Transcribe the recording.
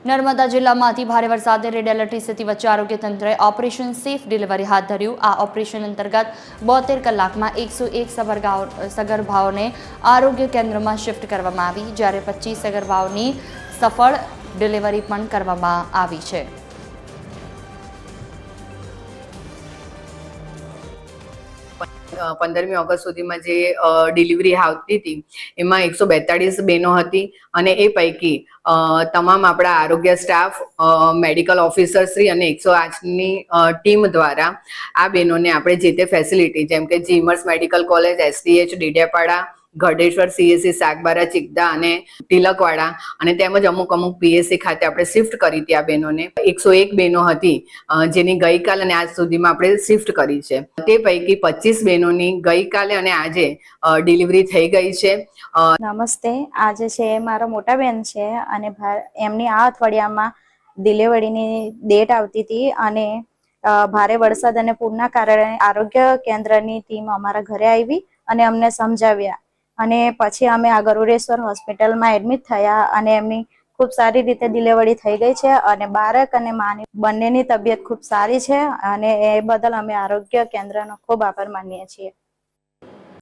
નર્મદા જિલ્લામાં ભારે વરસાદે રેડ એલર્ટની સ્થિતિ વચ્ચે આરોગ્ય તંત્રએ ઓપરેશન સેફ ડિલિવરી હાથ ધર્યું। આ ઓપરેશન અંતર્ગત 72 કલાકમાં 101 સગર્ભાઓને આરોગ્ય કેન્દ્રમાં શિફ્ટ કરવામાં આવી, જ્યારે 25 સગર્ભાઓની સફળ ડિલિવરી પણ કરવામાં આવી છે। 15મી ઓગસ્ટ સુધીમાં જે ડિલિવરી આવતી હતી એમાં 142 બહેનો હતી અને એ પૈકી તમામ આપણા આરોગ્ય સ્ટાફ, મેડિકલ ઓફિસર શ્રી અને 108ની ટીમ દ્વારા આ બહેનોને આપણે જે તે ફેસિલિટી જેમ કે GMERS medical college, SDH Dediapada, Gadheshwar CSC Sagbara Chikda અને તિલકવાડા અને તેમજ અમુક PSC ખાતે આપણે શિફ્ટ કરી હતી। આ બહેનોને 101 બહેનો હતી જેની ગઈકાલ અને આજ સુધીમાં આપણે શિફ્ટ કરી છે। તે પૈકી 25 બહેનોની ગઈકાલે અને આજે ડિલિવરી થઈ ગઈ છે। નમસ્તે, આજે છે મારો મોટા બેન છે અને એમની આ અઠવાડિયામાં ડિલિવરીની ડેટ આવતી હતી અને ભારે વરસાદ અને પૂરના કારણે આરોગ્ય કેન્દ્રની ટીમ અમારા ઘરે આવી અને અમને સમજાવ્યા અને પછી અમે આ ગરુડેશ્વર હોસ્પિટલમાં એડમિટ થયા અને એમની ખૂબ સારી રીતે ડિલિવરી થઈ ગઈ છે અને બાળક અને માની બંનેની તબિયત ખૂબ સારી છે અને એ બદલ અમે આરોગ્ય કેન્દ્રનો ખૂબ આભાર માનીએ છીએ।